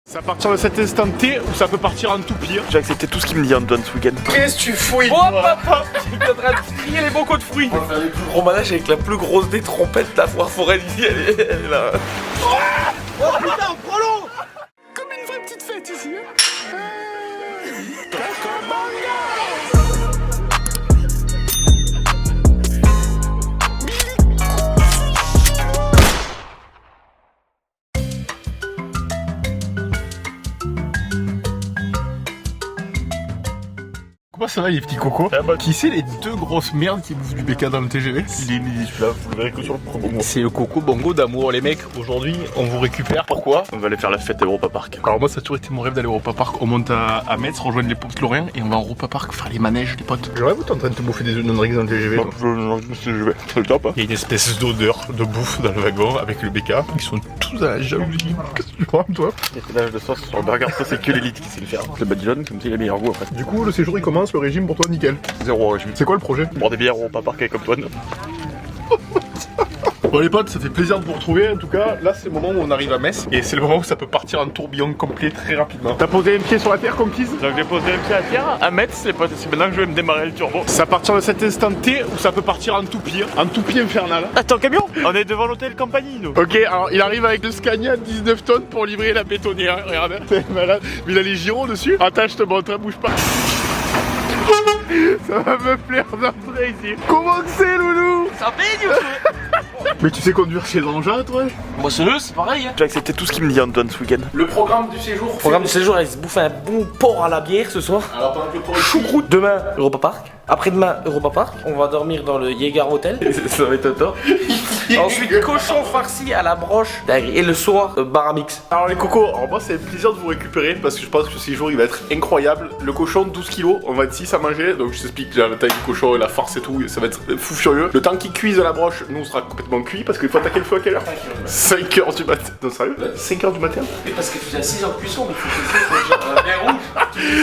Ça partir de cet instant T ou ça peut partir en tout pire. J'ai accepté tout ce qu'il me dit Antoine ce week-end. Qu'est-ce que tu fouilles? Oh papa, j'étais en train de trier les bocaux de fruits. On va faire les plus gros manèges avec la plus grosse des trompettes de la foire foraine ici, elle est là. Oh putain, prolo! Comme une vraie petite fête ici. Comment ça va les petits cocos? Qui c'est les deux grosses merdes qui bouffent du BK dans le TGV? Il est midi celui-là, vous le verrez que sur le premier. C'est le coco bongo d'amour les mecs. Aujourd'hui on vous récupère. Pourquoi? On va aller faire la fête à Europa Park. Alors moi ça a toujours été mon rêve d'aller au Europa Park. On monte à Metz, rejoindre les potes Lorient et on va au Europa Park faire les manèges les potes. J'aurais vous t'es en train de te bouffer des œufs non dans le TGV. C'est le top hein. Il y a une espèce d'odeur de bouffe dans le wagon avec le BK. Ils sont tous à la jalousie. Qu'est-ce que tu crois toi? L'étalage de sauce sur le burger, ça c'est que l'élite qui sait le faire. Le badigeon, comme ça il a meilleur goût après. Du coup le séjour il commence, le régime pour toi nickel. Zéro régime. C'est quoi le projet? Boire des bières au Europa Park avec Antoine. Bon les potes, ça fait plaisir de vous retrouver. En tout cas, là c'est le moment où on arrive à Metz et c'est le moment où ça peut partir en tourbillon complet très rapidement. T'as posé un pied sur la terre comme Kiz? Donc j'ai posé un pied à terre à Metz, c'est maintenant que je vais me démarrer le turbo. Ça partir de cet instant T ou ça peut partir en tout pire, en tout pied infernal. Attends, camion. On est devant l'hôtel Campagny nous. Ok, alors il arrive avec le Scania 19 tonnes pour livrer la bétonnière. Regarde, c'est malade. Mais il a les gyros dessus. Attends, je te montre, bouge pas. Ça va me plaire d'entrer ici. Comment que c'est, loulou? Ça baigne. Mais tu sais conduire chez l'engin, toi? Moi c'est pareil hein. J'ai accepté tout ce qu'il me dit Antoine ce week-end. Le programme du séjour. Le programme du séjour, il se bouffe un bon porc à la bière ce soir. Alors pendant que le porc Choucroute. Demain, Europa Park. Après-demain, Europa Park. On va dormir dans le Jäger Hotel. Ça va être top. Ensuite, cochon farci à la broche. Et le soir, bar à mix. Alors les cocos, alors moi c'est un plaisir de vous récupérer parce que je pense que ce séjour il va être incroyable. Le cochon 12 kilos, on va être 6 à manger, donc je t'explique déjà la taille du cochon et la farce et tout, ça va être fou furieux. Le temps qu'il cuise à la broche, nous on sera complètement cuit parce qu'il faut attaquer le feu à quelle heure? 5h du matin. Non sérieux? 5h du matin? Mais parce que tu as 6 heures de cuisson, mais il faut que ça soit bien rouge.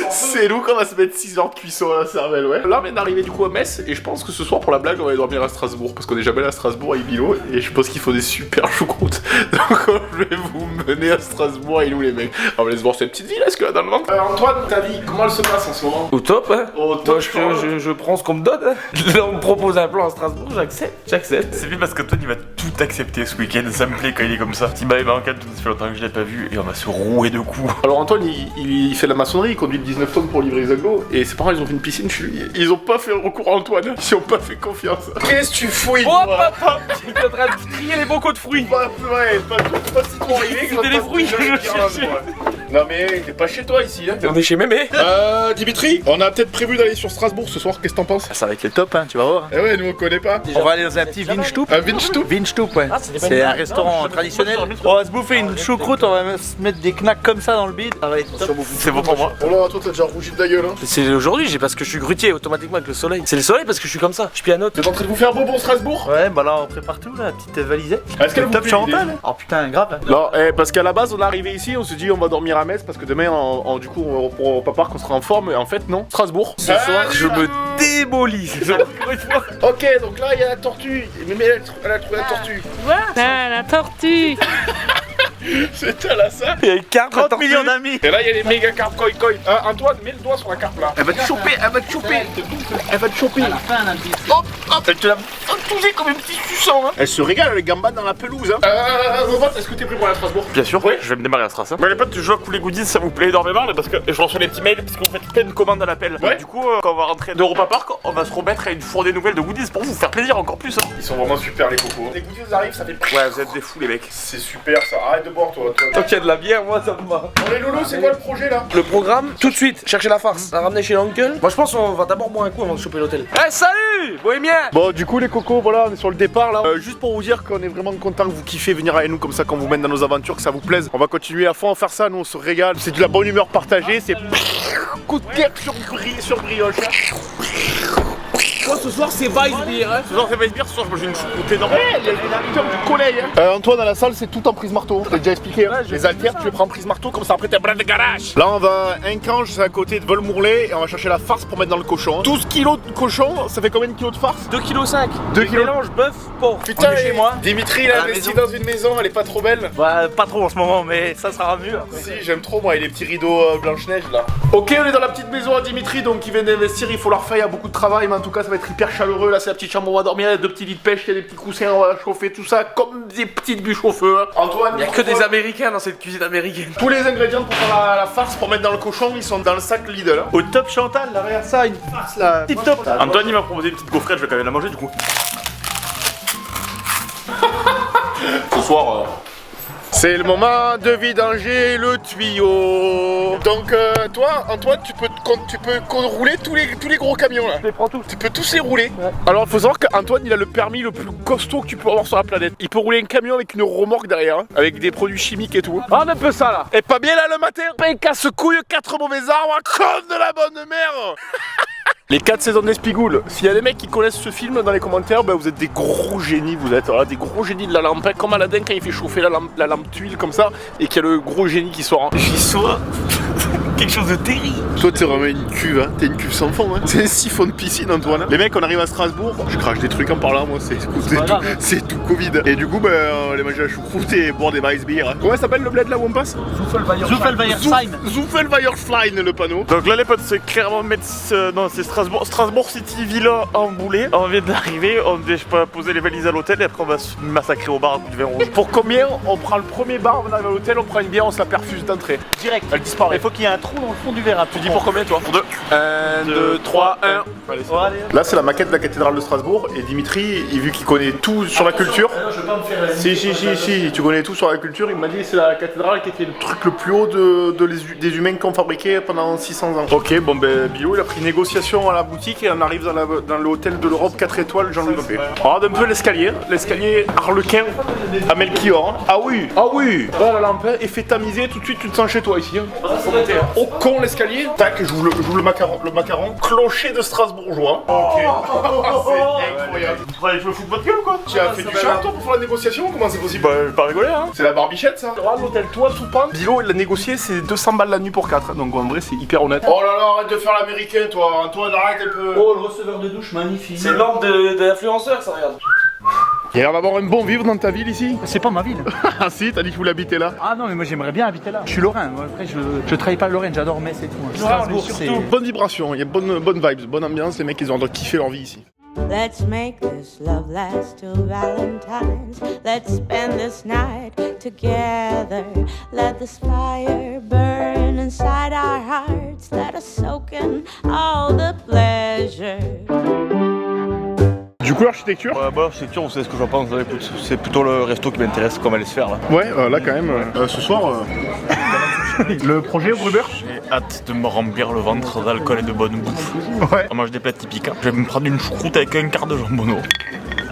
C'est nous qu'on va se mettre 6 heures de cuisson à la cervelle, ouais. Là on vient d'arriver du coup à Metz et je pense que ce soir pour la blague on va aller dormir à Strasbourg parce qu'on est jamais allé à Strasbourg avec Bilo et je pense qu'il faut des super choucroutes. Donc je vais vous mener à Strasbourg et nous les mecs. On va aller se voir cette petite ville, est-ce que là dans le ventre? Antoine, ta vie, comment elle se passe en ce moment? Au top, hein. Au top, je prends ce qu'on me donne. Hein. Là, on me propose un plan à Strasbourg, j'accepte. C'est bien parce qu'Antoine il va tout accepter ce week-end, ça me plaît quand il est comme ça. Il m'a manqué, ça fait longtemps que je l'ai pas vu et on va se rouer de coups. Alors Antoine il fait de la maçonnerie, il conduit le 19 tonnes pour livrer les agglos et ses parents ils ont fait une piscine chez lui. Ils ont pas fait recours à Antoine, ils ont pas fait confiance. Qu'est-ce que tu fouilles? Oh papa, j'étais en train de trier les bocaux de fruits. Ouais, pas si trop arrivé. C'était les fruits que je cherchais. Non mais t'es pas chez toi ici hein. On est chez Mémé. Dimitri, on a peut-être prévu d'aller sur Strasbourg ce soir, qu'est-ce que t'en penses? Ça va être le top, hein, tu vas voir. Eh ouais, nous on connaît pas. On va aller dans un petit Windstub. Un Windstub? Windstub, ouais. C'est un restaurant traditionnel. On va se bouffer une choucroute, on va se mettre des knacks comme ça dans le bide. Ça va être top. C'est bon pour moi. Oh là, toi t'as déjà rougi de la gueule hein. C'est aujourd'hui, j'ai parce que je suis grutier automatiquement avec le soleil. C'est le soleil parce que je suis comme ça, je pianote. T'es en train de vous faire beau pour Strasbourg? Ouais, bah là on prépare tout, là, la petite valisette. Est-ce qu'elle vous Top plaît, Chantal. l'idée? Oh putain, grave. Non, parce qu'à la base on est arrivé ici, on se dit on va dormir à Metz parce que demain du coup on va pas qu'on sera en forme et en fait non, Strasbourg. Ce soir, je me démolis. Ok, donc là il y a la tortue. Mais elle a trouvé la tortue. Ah, la tortue. C'était là ça. Il y a une carte, 30 millions d'amis. Et là il y a les méga carpes koi koi. Antoine, mets le doigt sur la carpe là. Elle va te choper, elle va te choper. Elle va te choper. Hop, hop, elle te l'a touché comme un petit suçant hein. Elle se régale avec gambade dans la pelouse hein. Robot, est-ce que t'es prêt pour la Strasbourg? Bien sûr, je vais me démarrer à Strasbourg. Mais les potes, je vois que les goodies ça vous plaît énormément là, parce que je reçois les petits mails parce que vous faites plein de commandes à l'appel. Ouais. Du coup, quand on va rentrer d'Europa Park, on va se remettre à une fournée nouvelle de goodies pour vous faire plaisir encore plus. Hein. Ils sont vraiment super les cocos. Les goodies arrivent, ça fait. Ouais, vous êtes des fous les mecs. C'est super ça. Arrête de boire toi. Tant qu'il y a de la bière, moi ça me va. Bon les loulous, c'est quoi le projet là? Le programme, tout de suite, chercher la farce, la ramener chez l'oncle. Moi je pense qu'on va d'abord boire un coup avant de choper l'hôtel. Eh salut, bohémien. Bon du coup les cocos, voilà on est sur le départ là. Juste pour vous dire qu'on est vraiment content que vous kiffez venir avec nous comme ça quand vous mène dans nos aventures, que ça vous plaise. On va continuer à fond à faire ça, nous on se régale. C'est de la bonne humeur partagée, c'est coup de cœur sur brioche. Moi ce soir c'est Vice Beer. Hein. Ce soir c'est Weissbier, ce soir je mange une choucroute énorme. Il y a le directeur du collège. Antoine, à la salle, c'est tout en prise marteau. Je t'ai déjà expliqué. Hein. Les haltères, tu les prends en prise marteau, comme ça après t'es bras de garage. Là, on va à Incange, c'est à côté de Volmourlet, et on va chercher la farce pour mettre dans le cochon. 12 kilos de cochon, ça fait combien de kilos de farce? 2,5 kg. 2 kilos. Mélange bœuf, porc. Putain, On est chez moi. Dimitri, il a À la investi maison. dans une maison, elle est pas trop belle. Bah, pas trop en ce moment, mais ça sera mieux après. Si, j'aime trop moi, et les petits rideaux Blanche-Neige là. Ok, on est dans la petite maison à Dimitri, donc il vient d'investir, il faut la refaire, il y a beaucoup de travail, mais en tout cas ça va être hyper chaleureux. Là, c'est la petite chambre où on va dormir, il y a 2 petits lits de pêche, il y a des petits coussins, on va chauffer tout ça comme des petites bûches au feu. Hein. Antoine, Il y a que des Américains dans cette cuisine américaine. tous les ingrédients pour faire la farce pour mettre dans le cochon, ils sont dans le sac Lidl. Hein. Au top Chantal, là, regarde ça, une farce là. Tip top. Antoine il m'a proposé une petite gaufrette, je vais quand même la manger du coup. Ce soir, c'est le moment de vidanger le tuyau. Donc toi, Antoine, tu peux rouler tous les gros camions là. Je les prends tous. Tu peux tous les rouler. Ouais. Alors il faut savoir qu'Antoine il a le permis le plus costaud que tu peux avoir sur la planète. Il peut rouler un camion avec une remorque derrière, hein, avec des produits chimiques et tout. Ah, on a un peu ça là. Et pas bien là le matin. Ben casse-couille, 4 mauvais arbres, comme de la bonne mère. Les 4 saisons d'Espigoule. S'il y a des mecs qui connaissent ce film dans les commentaires, ben vous êtes des gros génies, vous êtes voilà, des gros génies de la lampe, comme Aladdin quand il fait chauffer la lampe tuile comme ça, et qu'il y a le gros génie qui sort. Hein. J'y sois quelque chose de terrible. Toi t'es vraiment une cuve, hein. T'es une cuve sans fond, hein. C'est un siphon de piscine Antoine. Hein. Les mecs on arrive à Strasbourg, je crache des trucs en parlant moi, c'est tout Covid. Et du coup ben on les mange à la choucroute et boire des Weissbier. Hein. Comment ça s'appelle le bled là où on passe? Zuffelweiersheim. Zuffelweiersheim le panneau. Donc là les potes c'est clairement non c'est Strasbourg City Villa en boulet. On vient d'arriver, on je peux poser les valises à l'hôtel et après on va se massacrer au bar à coups de vin rouge. Pour combien on prend le premier bar, on arrive à l'hôtel, on prend une bière, on se la perfuse d'entrée. Direct. Elle disparaît. Il faut qu'il y ait un trou dans le fond du verre. Tu dis pour combien toi? Pour 2. 1, 2, 3, 1. Allez, Oh, allez. là c'est la maquette de la cathédrale de Strasbourg et Dimitri, vu qu'il connaît tout sur la culture. Je vais pas me faire Si, tu connais tout sur la culture, il m'a dit c'est la cathédrale qui était le truc le plus haut des humains qu'on fabriquait pendant 600 ans. Ok, bon ben Bilo il a pris négociation à la boutique et on arrive dans l'hôtel de l'Europe 4 étoiles Jean-Louis Copé. On regarde un peu l'escalier Harlequin à Melchior. Hein. Ah oui. Voilà la lampe et fait tamiser, tout de suite tu te sens chez toi ici. Hein. Faut monter, hein. Au con l'escalier, tac, j'ouvre le macaron, clocher de Strasbourgeois. Ok. C'est incroyable. Vous croyez que je me fous de votre gueule ou quoi? Tu as fait du charme toi pour faire la négociation? Comment c'est possible? Bah je vais pas rigoler hein. C'est la barbichette ça. Regarde l'hôtel toi tout pain. Bilo il a négocié c'est 200 balles la nuit pour 4. Donc en vrai c'est hyper honnête. Oh là là, arrête de faire l'américain toi. Antoine arrête un peu. Oh, le receveur de douche magnifique. C'est l'ordre de l'influenceur ça, regarde. Il y a l'air d'avoir un bon vivre dans ta ville ici. C'est pas ma ville. Ah si, t'as dit que vous l'habitez là. Ah non, mais moi j'aimerais bien habiter là. Je suis lorrain. Moi, après, je travaille pas le Lorraine, j'adore Metz et tout. Strasbourg, c'est. Bonne vibration, il y a bonne vibes, bonne ambiance, les mecs ils ont droit de kiffer leur vie ici. Let's make this love last till Valentine's. Let's spend this night together. Let this fire burn inside our hearts. Let us soak in all the pleasure. Du coup l'architecture? Ouais, bah l'architecture, vous savez ce que j'en pense, écoute, c'est plutôt le resto qui m'intéresse, comment aller se faire là. Ouais, là quand même, ce soir, le projet au Gruber? J'ai hâte de me remplir le ventre d'alcool et de bonne bouffe. Ouais. On mange des plats typiques, hein. Je vais me prendre une choucroute avec un quart de jambonneau.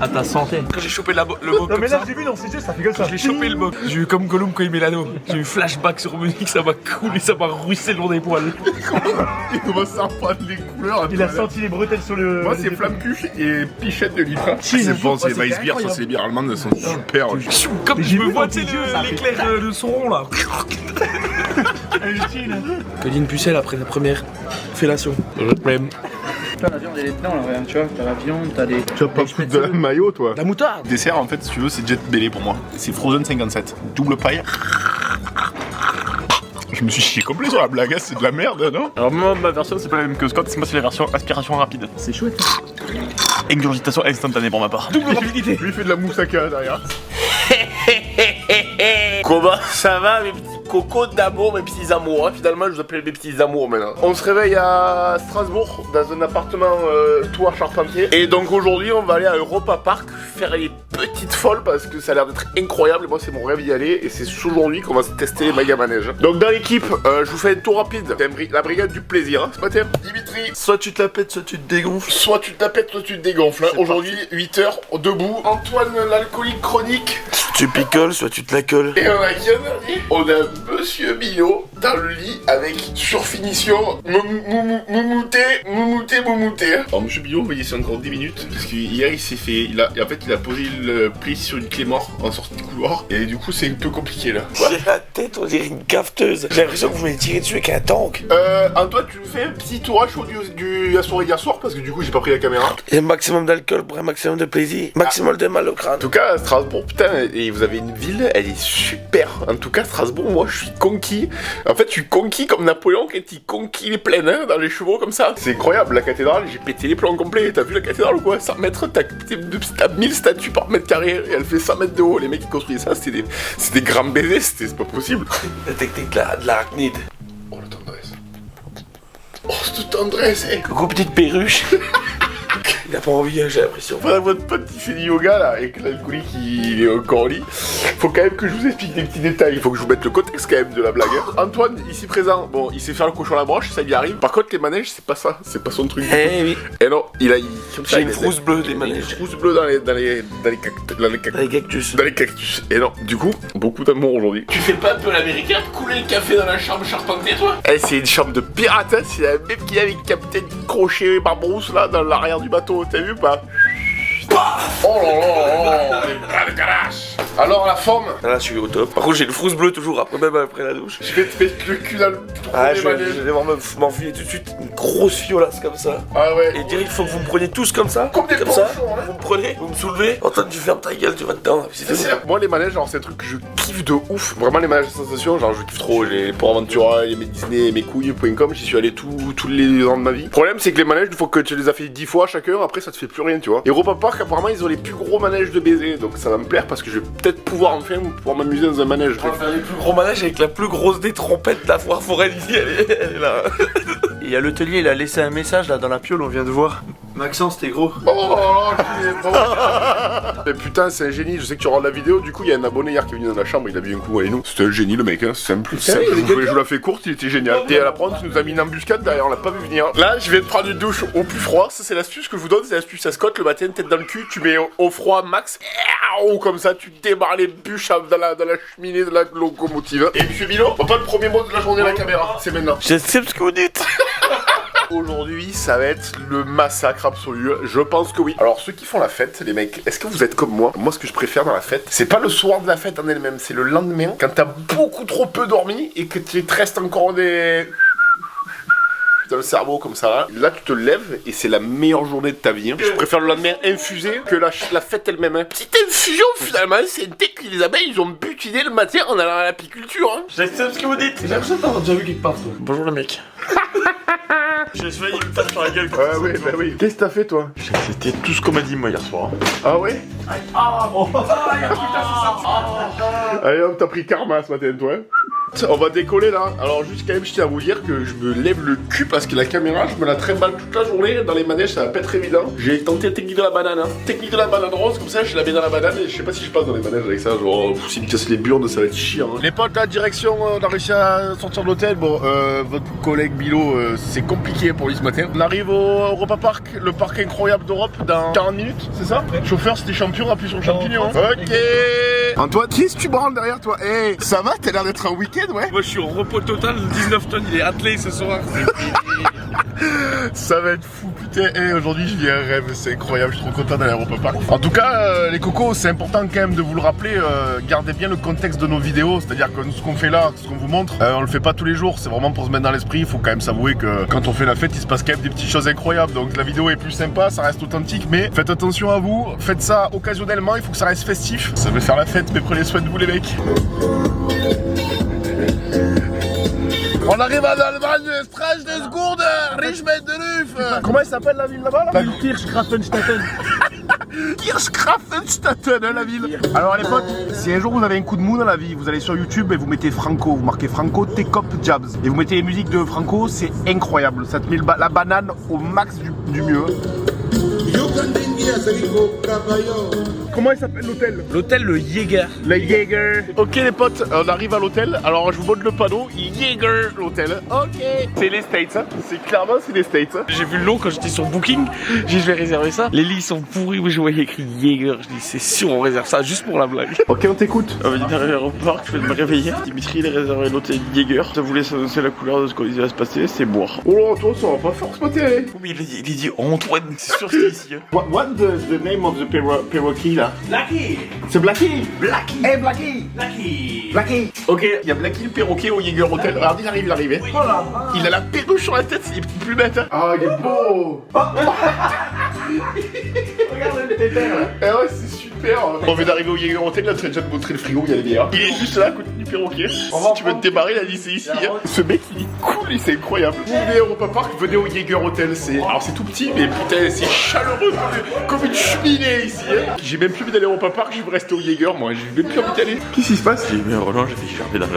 À ta santé. Quand j'ai chopé le bug comme ça, j'ai vu dans ses yeux, ça fait comme ça. je l'ai chopé le bug. J'ai eu comme Gollum quand il met l'anneau. J'ai eu flashback sur Munich, ça m'a coulé, ça m'a ruissé le long des poils. Il commence à prendre les couleurs. Il a senti les bretelles sur le. Moi c'est flamme-cuche et pichette de litre. C'est bon, c'est Weissbier, ça c'est les bières allemandes, elles sont super. Comme je me vois, tu sais, l'éclair de son rond là. Colline Pucelle après la première fellation. Même. La viande elle est dedans là, tu vois, t'as la viande, t'as des. Tu vas pas foutre de la maillot toi. La moutarde. Dessert en fait si tu veux c'est Jet Belly pour moi. C'est Frozen 57. Double paille. Je me suis chié complet sur la blague, c'est de la merde non? Alors moi ma version c'est pas la même que Scott, moi c'est la version aspiration rapide. C'est chouette. Ingurgitation instantanée pour ma part. Double rapidité. Lui il fait de la moussaka derrière. Comment ça va mes petits cocos d'amour, mes petits amours, hein. Finalement je vous appelle mes petits amours maintenant. On se réveille à Strasbourg dans un appartement toit charpentier. Et donc aujourd'hui on va aller à Europa Park faire les petite folle parce que ça a l'air d'être incroyable. Et moi, c'est mon rêve d'y aller. Et c'est aujourd'hui qu'on va tester les méga manèges. Donc, dans l'équipe, je vous fais un tour rapide. La brigade du plaisir. Ce matin, Dimitri, Soit tu te la pètes, soit tu te dégonfles. soit tu te la pètes, soit tu te dégonfles. Hein. Aujourd'hui, 8h, debout. Antoine, l'alcoolique chronique. Tu picoles, soit tu te la colles. Et on a qui en dernier? On a Monsieur Bilot dans le lit avec surfinition moumouté. Alors Monsieur Bilot, vous voyez, c'est encore 10 minutes parce qu'hier il s'est fait, en fait il a posé le pli sur une clé mort en sortie de couloir et du coup c'est un peu compliqué là. J'ai la tête, on dirait une cafeteuse. J'ai l'impression que vous m'avez tiré dessus avec un tank. Antoine, tu nous fais un petit tourage de la soirée d'hier soir parce que du coup j'ai pas pris la caméra. Et un maximum d'alcool pour un maximum de plaisir. Maximum de mal au crâne. En tout cas, Strasbourg, putain, et vous avez une ville, elle est super. En tout cas, Strasbourg, moi, je suis conquis. En fait, je suis conquis comme Napoléon quand il conquit les plaines, hein, dans les chevaux comme ça. C'est incroyable, la cathédrale, j'ai pété les plombs complets. T'as vu la cathédrale ou quoi? 100 mètres, t'as 1000 statues par mètre carré, et elle fait 100 mètres de haut. Les mecs qui construisaient ça, c'était des grands baisers, c'est pas possible. La technique de l'arachnide. Oh, la tendresse. Oh, cette tendresse, hein. Coucou petite perruche. Il a pas envie, hein, j'ai l'impression. Voilà, votre pote qui fait du yoga là, et que l'alcoolique il est encore au lit. Faut quand même que je vous explique des petits détails. Il faut que je vous mette le contexte quand même de la blague. Hein. Antoine, ici présent, bon, il sait faire le cochon à la broche, ça lui arrive. Par contre, les manèges, c'est pas ça, c'est pas son truc. Eh oui. Et non, J'ai une frousse bleue des Une manèges. frousse bleue dans les cactus. Dans les cactus. Et non, du coup, beaucoup d'amour aujourd'hui. Tu fais pas un peu l'américain de couler le café dans la chambre charpentée, toi? Eh, c'est une chambre de pirate, hein. C'est la même qu'il y a avec Capitaine Crochet Barbrousse là, dans l'arrière du bateau. T'as vu ou pas? Oh là là, les bras de galache. Alors la forme? Là, je suis au top. Par contre, j'ai une frousse bleue toujours après, même après la douche. Je vais te mettre le cul dans le Ah, je vais m'enfiler tout de suite une grosse fiolasse comme ça. Ah ouais. Et direct, il faut que vous me preniez tous comme ça. Comme des comme ça. ponchons, hein. Vous me prenez, vous me soulevez. Antoine, tu fermes ta gueule, tu vas dedans. C'est tout. Moi les manèges, genre c'est un truc que je kiffe de ouf. Vraiment les manèges de sensation, genre je kiffe trop. J'ai les Port Aventura, mes Disney, mes couilles.com, j'y suis allé tous les ans de ma vie. Le problème c'est que les manèges, une fois que tu les as fait 10 fois chacun, après ça te fait plus rien, tu vois. Et Europa Park apparemment ils ont les plus gros manèges de baiser, donc ça va me plaire parce que je vais peut-être pouvoir enfin pouvoir m'amuser dans un manège. On va faire les plus gros manèges avec la plus grosse des trompettes de la foire foraine ici, elle est là. Il y a l'hôtelier, il a laissé un message là dans la piole, on vient de voir. Maxence, t'es gros. Oh là là, mais putain, c'est un génie. Je sais que tu regardes la vidéo. Du coup, il y a un abonné hier qui est venu dans la chambre. Il a bu un coup avec nous. C'était un génie, le mec. Hein. Simple. Je vous la fais courte. Il était génial. Et à la prendre, tu nous as mis une embuscade derrière. On l'a pas vu venir. Là, je viens de prendre une douche au plus froid. Ça, c'est l'astuce que je vous donne. C'est l'astuce à Scott. Le matin, tête dans le cul. Tu mets au froid max. Ou comme ça, tu démarres les bûches dans la cheminée de la locomotive. Et monsieur Bilo, pas le premier mot de la journée à la caméra. C'est maintenant. Je sais ce que vous dites. Aujourd'hui, ça va être le massacre absolu. Je pense que oui. Alors, ceux qui font la fête, les mecs, est-ce que vous êtes comme moi? Moi, ce que je préfère dans la fête, c'est pas le soir de la fête en elle-même, c'est le lendemain, quand t'as beaucoup trop peu dormi et que tu te restes encore des... dans le cerveau comme ça. Là, tu te lèves et c'est la meilleure journée de ta vie. Hein. Je préfère le lendemain infusé que la fête elle-même. Hein. Petite infusion, finalement, c'est un thé que les abeilles, ils ont butiné le matin en allant à l'apiculture. Hein. Je sais ce que vous dites. J'ai l'impression de t'avoir déjà vu quelque part, toi. Bonjour le mec. J'ai failli me taper sur la gueule. Ah oui, bah oui. Qu'est-ce que t'as fait, toi? C'était tout ce qu'on m'a dit moi hier soir. Ah ouais? Allez hop, t'as pris karma ce matin, toi. On va décoller là. Alors juste quand même, je tiens à vous dire que je me lève le cul parce que la caméra, je me la trimballe toute la journée. Dans les manèges, ça va pas être évident. J'ai tenté la technique de la banane. Hein. Technique de la banane rose, comme ça, je la mets dans la banane et je sais pas si je passe dans les manèges avec ça. Genre, s'il me casse les burnes, ça va être chiant. Hein. Les potes, la direction, on a réussi à sortir de l'hôtel. Bon, votre collègue Bilo, c'est compliqué pour lui ce matin. On arrive au Europa Park, le parc incroyable d'Europe, dans 40 minutes, c'est ça? Le chauffeur, c'était champion, appuie sur le champignon. Ok. Antoine, qu'est-ce que tu branles derrière toi? Eh, ça va? T'as l'air d'être un week-end, ouais? Moi je suis en repos total, 19 tonnes, il est attelé ce soir. Ça va être fou, putain. Hey, aujourd'hui, je vis un rêve, c'est incroyable. Je suis trop content d'aller à Europa Park. En tout cas, les cocos, c'est important quand même de vous le rappeler. Gardez bien le contexte de nos vidéos. C'est-à-dire que ce qu'on fait là, ce qu'on vous montre, on le fait pas tous les jours. C'est vraiment pour se mettre dans l'esprit. Il faut quand même s'avouer que quand on fait la fête, il se passe quand même des petites choses incroyables. Donc la vidéo est plus sympa, ça reste authentique. Mais faites attention à vous. Faites ça occasionnellement. Il faut que ça reste festif. Ça veut faire la fête, mais prenez soin de vous, les mecs. On arrive à l'Allemagne, Strach des Gourdes, Richmond de Luf. Comment elle s'appelle la ville là-bas là? Kirchgrafenstatten. Kirchgrafenstatten, hein, la ville. Alors les potes, si un jour vous avez un coup de mou dans la vie, vous allez sur YouTube et vous mettez Franco, vous marquez Franco T-Cop Jabs. Et vous mettez les musiques de Franco, c'est incroyable. Ça te met la banane au max du mieux. Comment il s'appelle l'hôtel? L'hôtel Le Jaeger. Le Jaeger. Ok les potes, on arrive à l'hôtel. Alors je vous montre le panneau. Jaeger l'hôtel. Ok. C'est les States. Hein. C'est clairement c'est les States. Hein. J'ai vu le nom quand j'étais sur Booking. J'ai dit je vais réserver ça. Les lits sont pourris. Oui, je voyais écrit Jaeger. Je dis c'est sûr on réserve ça juste pour la blague. Ok, on t'écoute. On va dire à l'aéroport que je vais me réveiller. Dimitri il a réservé l'hôtel Jaeger. Ça voulait annoncer la couleur de ce qu'il va se passer. C'est boire. Oh là, toi ça va pas fort ce matin. Oui, il a dit Antoine. C'est sûr que c'est ici. Hein. What's the name of the perroquet là? Blackie. C'est Blackie. Blackie. Hey Blackie. Blackie. Blackie. Ok, il y a Blackie le perroquet au Jaeger Hotel. Regarde, il arrive. Oh là. Il a la perruche sur la tête, il est plus bête. Hein. Ah, il est beau. Regarde le tétère là. Eh ouais, c'est super. On vient d'arriver au Jaeger Hotel, il a déjà montré le frigo, il y a les bières. Il est juste là à côté du perroquet. Si tu veux te démarrer, il a dit c'est ici. Hein. Ce mec, il est cool, c'est incroyable. Vous venez à Europa Park, venez au Jaeger Hotel. Alors c'est tout petit, mais putain, c'est chaleureux comme une cheminée ici. Hein. J'ai même plus envie d'aller à Europa Park, je vais rester au Jaeger, moi. J'ai même plus envie d'y aller. Qu'est-ce qui se passe? J'ai mis un Roland, j'ai fait charger dans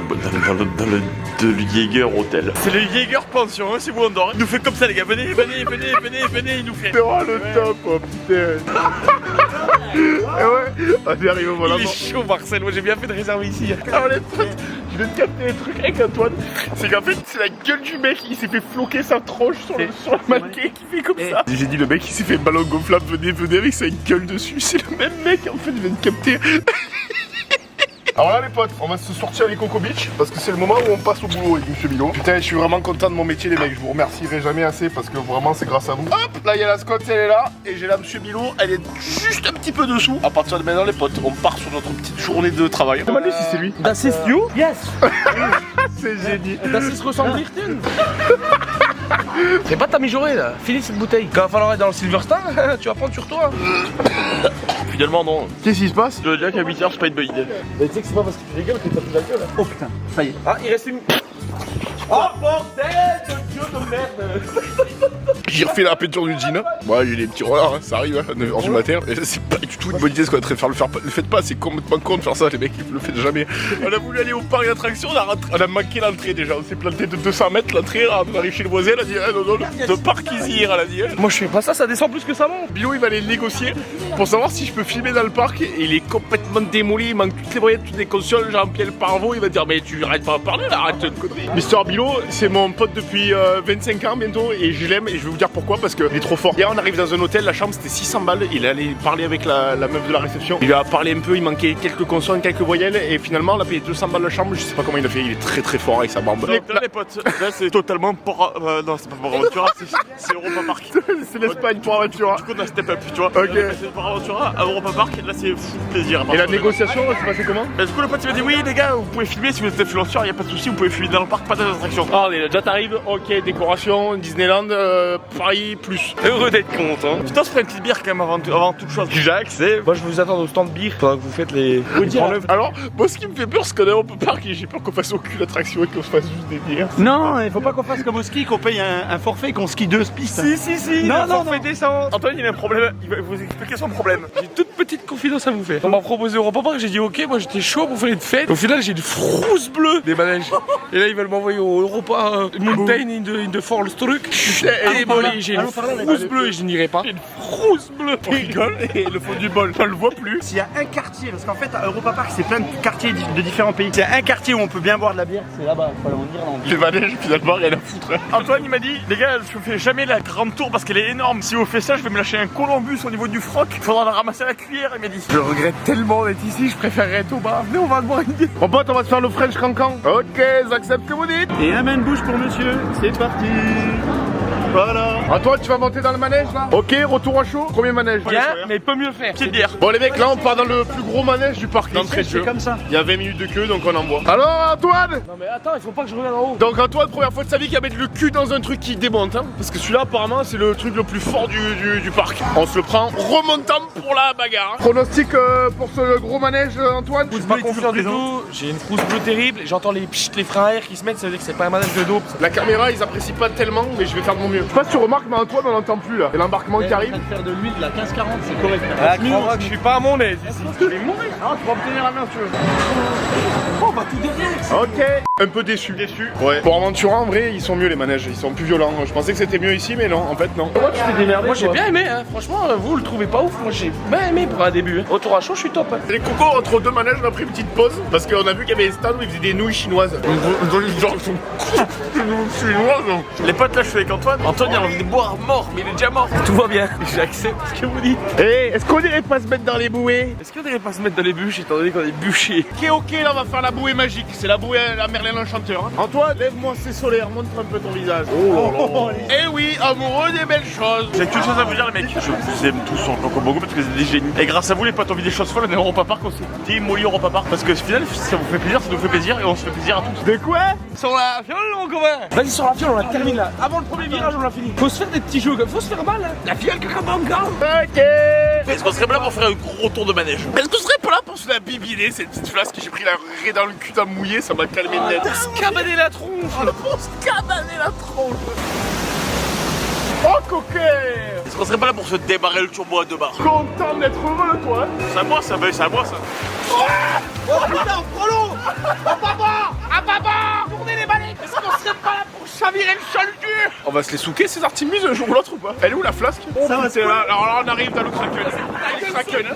le Jaeger Hotel. C'est le Jaeger pension, hein, c'est vous on dort. Il nous fait comme ça les gars, venez, il nous fait. C'est vraiment le top, oh putain. Eh ouais, on est arrivé au volant. Il est chaud Marcel, moi j'ai bien fait de réserver ici. Alors les potes, je viens de capter un truc avec Antoine. C'est qu'en fait, c'est la gueule du mec, il s'est fait floquer sa tronche sur le mannequin qui fait comme ça. J'ai dit le mec, il s'est fait ballon gonflable, venez avec sa gueule dessus. C'est le même mec en fait, je viens de capter. Alors là les potes, on va se sortir les Coco Beach parce que c'est le moment où on passe au boulot avec Monsieur Milo. Putain, je suis vraiment content de mon métier les mecs, je vous remercierai jamais assez parce que vraiment c'est grâce à vous. Hop, là il y a la Scott, elle est là et j'ai là Monsieur Milo, elle est juste un petit peu dessous. À partir de maintenant les potes, on part sur notre petite journée de travail. Demande-lui si c'est lui. Das ist you? Yes. C'est génial. Das ist ressemblirten. C'est pas ta mijaurée là, finis cette bouteille. Quand il va falloir être dans le Silverstone, tu vas prendre sur toi. Finalement non. Qu'est-ce qui se passe? Je veux dire qu'à 8h c'est pas une bonne idée. Mais tu sais que c'est pas parce que tu rigoles que t'as plus la gueule. Oh putain, ça y est. Ah, il reste une. Oh bordel de dieu de merde. J'ai refait la peinture du jean. Moi j'ai des petits rollers, hein, ça arrive à 9h du matin. Et c'est pas du tout une bonne idée ce qu'on est en train de faire. Le faites pas, c'est complètement con de faire ça, les mecs, ils le font jamais. On a voulu aller au parc d'attractions, on a manqué l'entrée déjà. On s'est planté de 200 mètres l'entrée, on arrive chez le voisin, elle a dit ah, non, le parc ici, elle a dit. Hein. Moi je fais pas ça, ça descend plus que ça monte. Bilo il va aller négocier pour savoir si je peux filmer dans le parc. Et il est complètement démoli, il manque toutes les moyens, toutes les consoles. Jean-Pierre Parvot, il va dire mais tu arrêtes pas de parler là, arrête de conneries. Mister Bilo, c'est mon pote depuis 25 ans bientôt et je l'aime et je vais vous dire pourquoi parce qu'il est trop fort. Hier on arrive dans un hôtel, la chambre c'était 600 balles, il est allé parler avec la meuf de la réception. Il lui a parlé un peu, il manquait quelques consonnes, quelques voyelles et finalement on a payé 200 balles la chambre, je sais pas comment il a fait, il est très fort avec sa barbe. Là les potes, là c'est totalement pour... non c'est pas pour Aventura, c'est Europa Park. C'est l'Espagne pour Aventura. Du coup on a step up, tu vois. Ok. C'est pour Aventura, à Europa Park, là c'est fou plaisir. Et la négociation, c'est passé comment? Du coup le pote il m'a dit oui les gars, vous pouvez filmer si vous êtes influenceur, y a pas de souci, vous pouvez filmer dans le parc, pas d'attraction. Ah mais déjà t'arrives, ok, décoration, Disneyland, Paris plus. Heureux d'être content. Putain, se ferait une petite bière quand même avant toute chose. Jacques, c'est. Moi je vous attends au stand de bière pendant que vous faites les. Alors, moi ce qui me fait peur, c'est qu'on est au parc et j'ai peur qu'on fasse aucune attraction et qu'on se fasse juste des bières. Non, il faut pas qu'on fasse comme au ski, qu'on paye un forfait, qu'on skie 2 pistes. Si, non, forfait descente. Antoine, il a un problème, il va vous expliquer son problème. J'ai une toute petite confidence à vous faire. On m'a proposé Europa Park, j'ai dit ok, moi j'étais chaud pour faire une fête. Au final, j'ai une frousse bleue des manèges. Et là, ils veulent m'envoyer au Europa Mountain in the Falls truc. Et bon, j'ai une frousse bleue et je n'irai pas. J'ai une frousse bleue. On rigole et le fond du bol, on le voit plus. S'il y a un quartier, parce qu'en fait à Europa Park c'est plein de quartiers de différents pays. S'il y a un quartier où on peut bien boire de la bière, c'est là-bas, il faut aller en Irlande. Les manèges, finalement, rien à foutre. Antoine, il m'a dit, les gars, je fais jamais la grande tour parce qu'elle est énorme. Si vous faites ça, je vais me lâcher un Columbus au niveau du froc. Il faudra la ramasser à la cuillère, il m'a dit. Je regrette tellement d'être ici, je préférerais être au bar. Venez, on va boire une bière. Mon pote, on va se faire le French cancan. Ok, j'accepte ce que vous dites. Et un main de bouche pour monsieur, c'est parti. Voilà. Antoine, tu vas monter dans le manège là? Ok, retour à chaud. Premier manège. Bien, mais peut mieux faire. Petite bière. Bon les mecs, là on part dans le plus gros manège du parc d'entrée de jeu. C'est comme ça. Il y a 20 minutes de queue donc on envoie. Alors Antoine? Non mais attends, il faut pas que je regarde en haut. Donc Antoine, première fois de sa vie qu'il va mettre le cul dans un truc qui démonte hein. Parce que celui-là apparemment c'est le truc le plus fort du parc. On se le prend remontant pour la bagarre. Pronostic pour ce gros manège Antoine? Je suis pas confiant du tout, j'ai une frousse bleue terrible, j'entends les freins à air qui se mettent, ça veut dire que c'est pas un manège de dos. La caméra ils apprécient pas tellement mais je vais faire de mon mieux. Je sais pas si tu remarques mais Antoine on l'entend plus là. Et l'embarquement qui arrive. En train de faire de l'huile, la 15-40 c'est correct. Ah, crois-moi que je suis pas à mon aise ici. Je vais mourir. Non, tu vas obtenir la main si tu veux. Oh, bah tout derrière. Ok. Un peu déçu. Ouais. Pour Aventura, en vrai, ils sont mieux les manèges. Ils sont plus violents. Je pensais que c'était mieux ici, mais non, en fait, non. Moi, tu t'es démerdé. Moi, j'ai bien aimé, hein. Franchement, vous le trouvez pas ouf. Moi, j'ai bien aimé pour un début. Hein. Retour à chaud, je suis top. Hein. Les cocos, entre deux manèges, on a pris une petite pause. Parce qu'on a vu qu'il y avait des stands où ils faisaient des nouilles chinoises. Les potes là, je suis avec Antoine. Antoine, il a envie de boire mort, mais il est déjà mort. Tout va bien. J'accepte ce que vous dites. Eh, est-ce qu'on irait pas se mettre dans les bouées? Est-ce qu'on dirait pas se mettre dans les bûches étant donné qu'on est bûché? Ok, là, on va faire la bouée magique. C'est la bouée à la Merlin l'Enchanteur. Antoine, lève-moi, c'est solaire. Montre un peu ton visage. Eh oui, amoureux des belles choses. J'ai qu'une chose à vous dire, les mecs. Je vous aime tous en Coco parce que c'est des génies. Et grâce à vous, les potes, on vit des choses folles. On est à Europa Park, on s'est dit molly Europa Park. Parce que au final, ça vous fait plaisir, ça nous fait plaisir et on se fait plaisir à tous. De quoi? Sur la fiole, mon copain. Vas-y, sur la fiole, on la termine là. Avant le premier virage, on l'a fini. Faut se faire des petits jeux, faut se faire mal. Hein. La fiole, comme un gars. Ok. Est-ce qu'on serait pas là pour faire un gros tour de manège? Est-ce que je serais pas là pour se la bibiner, cette petite flasque que j'ai pris la raie dans le cul à mouiller, ça m'a calmé net. Cabaner la tronche. Pour se cabaner la tronche. Oh coquet. Est-ce qu'on serait pas là pour se débarrer le turbo à 2 barres? Content d'être heureux, toi. C'est à moi ça, c'est à moi ça. Oh putain, prolo. Ah papa. Tournez les balais. Est-ce qu'on serait pas là pour chavirer le sol du cul? On va se les souquer ces artimuses un jour ou l'autre ou pas? Elle est où la flasque? Ça va, c'est là. Alors là on arrive dans le Kraken. Le Kraken.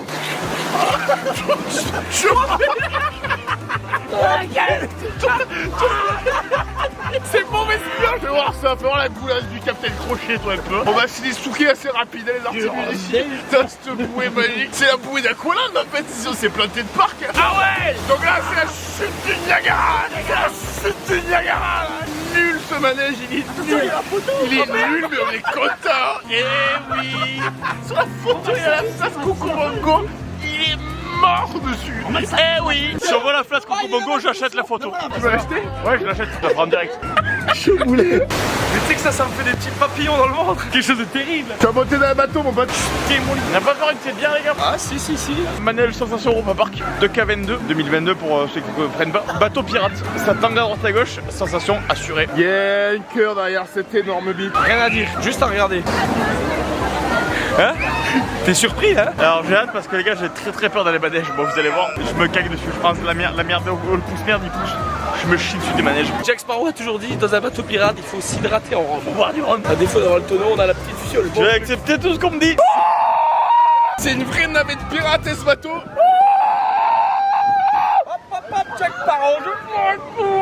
C'est mauvais spion. Je vais voir ça, fais voir la goulasse du Capitaine Crochet toi un peu. On va se les souquer assez rapide les artimuses ici. Putain cette bouée magique. C'est la bouée d'Aqualand en fait, ici on s'est planté de parc. Ah ouais. Donc là c'est la chute du Niagara. C'est la chute du Niagara là. Nul ce manège, il est nul. Il est nul mais on est content. Eh oui. Sur la photo il y a la face Coco Bongo. Il est mort dessus. Eh oui. Si on voit la flasque Coco Bongo, j'achète la photo. Tu veux l'acheter? Ouais, je l'achète, je la prends en direct. Mais tu sais que ça me fait des petits papillons dans le ventre. Quelque chose de terrible. Tu vas monter dans un bateau mon pote. On n'a pas peur que c'est bien les gars. Ah si. Manuel Sensation Europa Park de K22 2022 pour ceux qui ne comprennent pas. Bateau pirate, ça tangue à droite à gauche, sensation assurée. Il y a un cœur derrière cette énorme bite. Rien à dire, juste à regarder. Hein? T'es surpris hein? Alors j'ai hâte parce que les gars j'ai très peur dans les manèges. Bon vous allez voir, je me cague dessus. Je pense que la merde, le pouce merde il pousse. Je me chie dessus des manèges. Jack Sparrow a toujours dit dans un bateau pirate il faut s'hydrater en rentrant. Pour boire du rhum. À défaut d'avoir le tonneau, on a la petite fiole. Je vais accepter tout ce qu'on me dit. C'est une vraie navette pirate ce bateau. Jack Sparrow,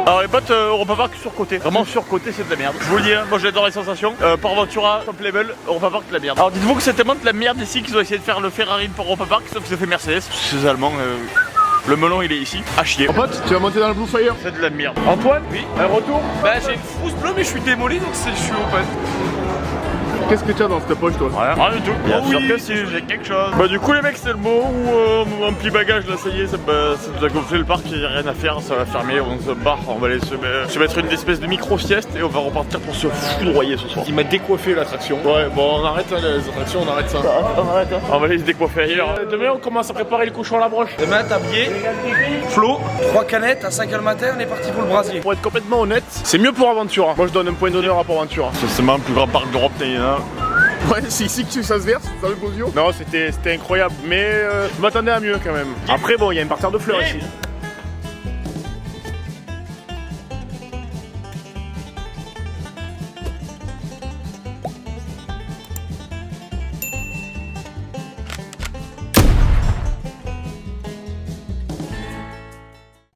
Alors les potes Europa Park surcoté. Vraiment surcoté c'est de la merde. Je vous le dis, hein, moi j'adore les sensations. Port Ventura, top level, Europa Park de la merde. Alors dites-vous que c'est tellement de la merde ici qu'ils ont essayé de faire le Ferrari pour Europa Park, sauf qu'ils ont fait Mercedes. Ces Allemands, le melon il est ici, à chier. Mon pote, tu vas monter dans le Blue Fire. C'est de la merde. Antoine? Oui. Un retour? Bah j'ai une frousse bleue mais je suis démoli donc je suis open. Qu'est-ce que tu as dans cette poche toi? Rien du tout. Bien sûr que si, j'ai quelque chose. Bah du coup les mecs c'est le mot ou un petit bagage là ça y est, ça nous a gonflé le parc, il n'y a rien à faire, ça va fermer, on se barre, on va aller se mettre une espèce de micro-sieste et on va repartir pour se foudroyer ce soir. Il m'a décoiffé l'attraction. Ouais, bon on arrête hein, les attractions, on arrête ça. On va aller se décoiffer ailleurs. Demain on commence à préparer le cochon à la broche. Demain t'as billet, Flo, 3 canettes à 5h le matin, on est parti pour le brasier. Pour être complètement honnête, c'est mieux pour Aventura. Moi je donne un point d'honneur à Port Ventura. C'est même le plus grand parc d'Europe, Ouais, c'est ici que ça se verse, dans le Gosio. Non, c'était incroyable, mais je m'attendais à mieux quand même. Après, bon, il y a une parterre de fleurs ici.